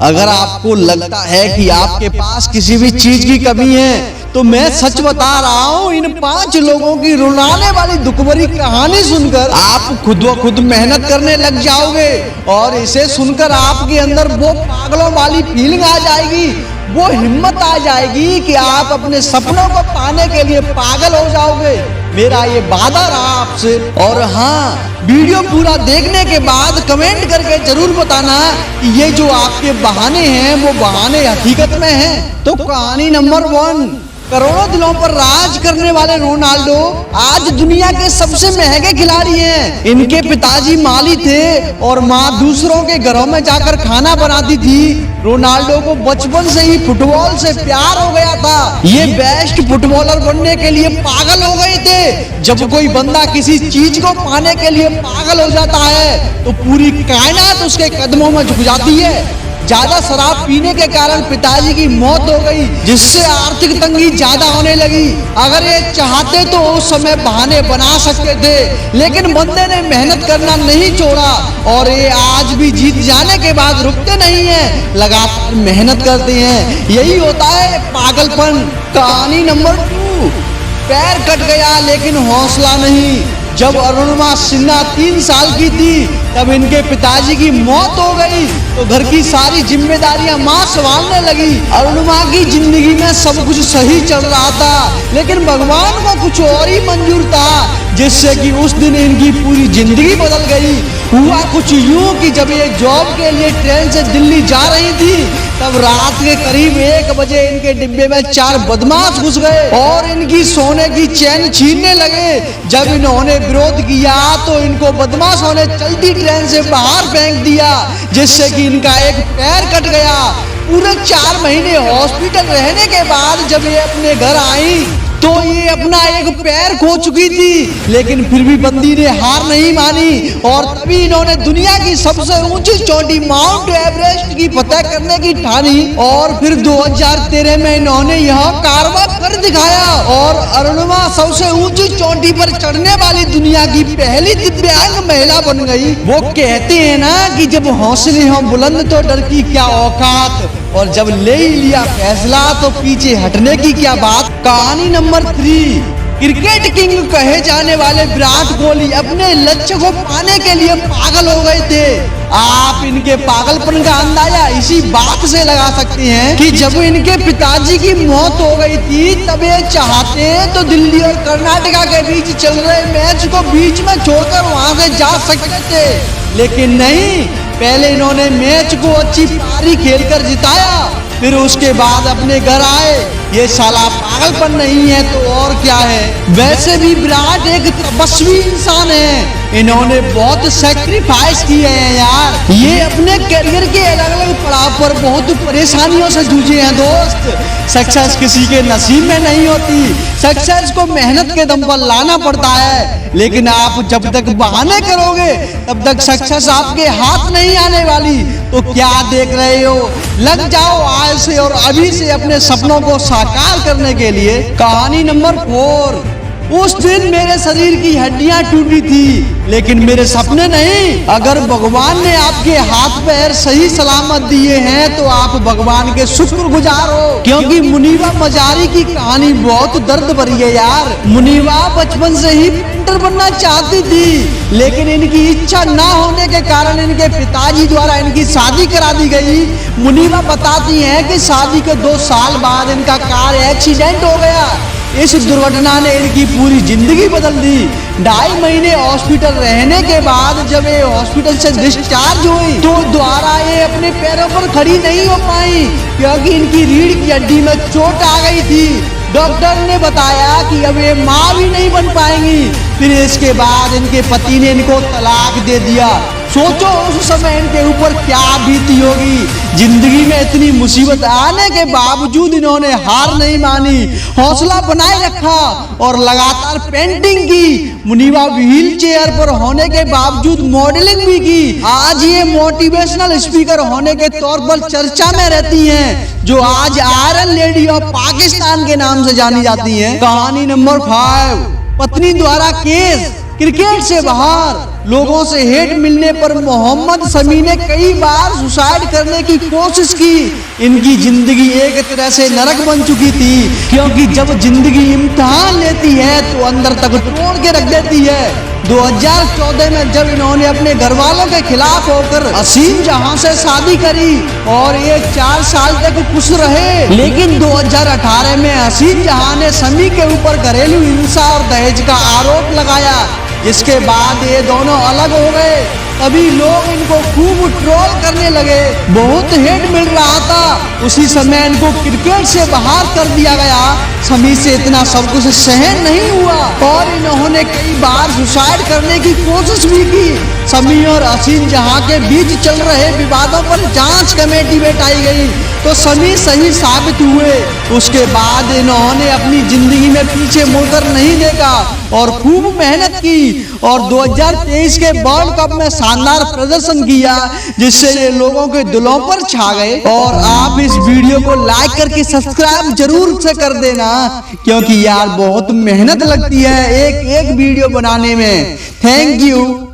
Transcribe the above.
अगर आपको लगता है कि आपके पास किसी भी चीज की कमी है तो मैं सच बता रहा हूँ, इन 5 लोगों की रुलाने वाली दुखभरी कहानी सुनकर आप खुद व खुद मेहनत करने लग जाओगे और इसे सुनकर आपके अंदर वो पागलों वाली फीलिंग आ जाएगी, वो हिम्मत आ जाएगी कि आप अपने सपनों को पाने के लिए पागल हो जाओगे। मेरा ये वादा रहा आपसे। और हाँ, वीडियो पूरा देखने के बाद कमेंट करके जरूर बताना कि ये जो आपके बहाने हैं वो बहाने हकीकत में हैं। तो कहानी नंबर 1, करोड़ों दिलों पर राज करने वाले रोनाल्डो आज दुनिया के सबसे महंगे खिलाड़ी हैं। इनके पिताजी माली थे और माँ दूसरों के घरों में जाकर खाना बनाती थी। रोनाल्डो को बचपन से ही फुटबॉल से प्यार हो गया था। ये बेस्ट फुटबॉलर बनने के लिए पागल हो गए थे। जब कोई बंदा किसी चीज को पाने के लिए पागल हो जाता है तो पूरी कायनात उसके कदमों में झुक जाती है। ज्यादा शराब पीने के कारण पिताजी की मौत हो गई, जिससे आर्थिक तंगी ज्यादा होने लगी। अगर ये चाहते तो उस समय बहाने बना सकते थे, लेकिन बंदे ने मेहनत करना नहीं छोड़ा और ये आज भी जीत जाने के बाद रुकते नहीं हैं, लगातार मेहनत करते हैं। यही होता है पागलपन। कहानी नंबर 2, पैर कट गया लेकिन हौसला नहीं। जब अरुणिमा सिन्हा 3 साल की थी तब इनके पिताजी की मौत हो गई तो घर की सारी जिम्मेदारियां मां संभालने लगी। अरुणिमा की जिंदगी में सब कुछ सही चल रहा था, लेकिन भगवान को कुछ और ही मंजूर था, जिससे कि उस दिन इनकी पूरी जिंदगी बदल गई। हुआ कुछ यूं कि जब ये जॉब के लिए ट्रेन से दिल्ली जा रही थी तब रात के करीब 1 बजे इनके डिब्बे में 4 बदमाश घुस गए और इनकी सोने की चैन छीनने लगे। जब इन्होंने विरोध किया तो इनको बदमाशों ने चलती ट्रेन से बाहर फेंक दिया, जिससे कि इनका एक पैर कट गया। पूरे 4 महीने हॉस्पिटल रहने के बाद जब ये अपने घर आई तो ये अपना एक पैर खो चुकी थी, लेकिन फिर भी बंदी ने हार नहीं मानी और तभी इन्होंने दुनिया की सबसे ऊंची चोटी माउंट एवरेस्ट की फतह करने की ठानी। और फिर 2013 में इन्होंने यह कारवा कर दिखाया और अरुणिमा सबसे ऊंची चोटी पर चढ़ने वाली दुनिया की पहली दिव्यांग महिला बन गई। वो कहते हैं ना कि जब हौसले हों बुलंद तो डर की क्या औकात, और जब ले ही लिया फैसला तो पीछे हटने की क्या बात। कहानी नंबर 3, क्रिकेट किंग कहे जाने वाले विराट कोहली अपने लक्ष्य को पाने के लिए पागल हो गए थे। आप इनके पागलपन का अंदाजा इसी बात से लगा सकते हैं कि जब इनके पिताजी की मौत हो गई थी तब ये चाहते तो दिल्ली और कर्नाटका के बीच चल रहे मैच को बीच में छोड़कर वहां से जा सकते थे, लेकिन नहीं। पहले इन्होंने मैच को अच्छी पारी खेलकर जिताया, फिर उसके बाद अपने घर आए। ये साला पागलपन नहीं है तो और क्या है। वैसे भी विराट एक तपस्वी इंसान है, इन्होंने बहुत सैक्रिफाइस किए हैं यार। ये अपने करियर के अलग अलग पड़ाव पर बहुत परेशानियों से जूझे हैं दोस्त। सक्सेस किसी के नसीब में नहीं होती, सक्सेस को मेहनत के दम पर लाना पड़ता है, लेकिन आप जब तक बहाने करोगे तब तक सक्सेस आपके हाथ नहीं आने वाली। तो क्या देख रहे हो, लग जाओ आज से और अभी से अपने सपनों को साकार करने के लिए। कहानी नंबर 4, उस दिन मेरे शरीर की हड्डियां टूटी थी लेकिन मेरे सपने नहीं। अगर भगवान ने आपके हाथ पैर सही सलामत दिए हैं तो आप भगवान के शुक्रगुजार हो, क्योंकि मुनीबा मजारी की कहानी बहुत दर्द भरी है यार। मुनीबा बचपन से ही पेंटर बनना चाहती थी, लेकिन इनकी इच्छा ना होने के कारण इनके पिताजी द्वारा इनकी शादी करा दी गई। मुनीबा बताती हैं कि शादी के 2 साल बाद इनका कार एक्सीडेंट हो गया। इस दुर्घटना ने इनकी पूरी जिंदगी बदल दी। 2.5 महीने हॉस्पिटल रहने के बाद जब ये हॉस्पिटल से डिस्चार्ज हुई तो दोबारा ये अपने पैरों पर खड़ी नहीं हो पाई, क्योंकि इनकी रीढ़ की हड्डी में चोट आ गई थी। डॉक्टर ने बताया कि अब ये माँ भी नहीं बन पाएंगी। फिर इसके बाद इनके पति ने इनको तलाक दे दिया। सोचो उस समय इनके ऊपर क्या बीती होगी। जिंदगी में इतनी मुसीबत आने के बावजूद इन्होंने हार नहीं मानी, हौसला बनाए रखा और लगातार पेंटिंग की। मुनीबा व्हील चेयर पर होने के बावजूद मॉडलिंग भी की। आज ये मोटिवेशनल स्पीकर होने के तौर पर चर्चा में रहती हैं, जो आज आयरन लेडी ऑफ पाकिस्तान के नाम से जानी जाती हैं। कहानी नंबर 5, पत्नी द्वारा केस, क्रिकेट से बाहर। लोगों से हेट मिलने पर मोहम्मद शमी ने कई बार सुसाइड करने की कोशिश की। इनकी जिंदगी एक तरह से नरक बन चुकी थी, क्योंकि जब जिंदगी इम्तिहान लेती है तो अंदर तक तोड़ के रख देती है। 2014 में जब इन्होंने अपने घर वालों के खिलाफ होकर असीम जहां से शादी करी और ये 4 साल तक खुश रहे, लेकिन 2018 में असीम जहां ने शमी के ऊपर घरेलू हिंसा और दहेज का आरोप लगाया। इसके बाद ये दोनों अलग हो गए। तभी लोग इनको खूब ट्रोल करने लगे, बहुत हेट मिल रहा था। उसी समय इनको क्रिकेट से बाहर कर दिया गया। शमी से इतना सब कुछ सहन नहीं हुआ और इन्होंने कई बार सुसाइड करने की कोशिश भी की। शमी और असीम जहां के बीच चल रहे विवादों पर जांच कमेटी बैठाई गई तो शमी सही साबित हुए। उसके बाद इन्होंने अपनी जिंदगी में पीछे मुड़कर नहीं देखा और खूब मेहनत की और 2023 के वर्ल्ड कप में शानदार प्रदर्शन किया, जिससे ये लोगों के दिलों पर छा गए। और आप इस वीडियो को लाइक करके सब्सक्राइब जरूर से कर देना, क्योंकि यार बहुत मेहनत लगती है एक एक वीडियो बनाने में। Thank you.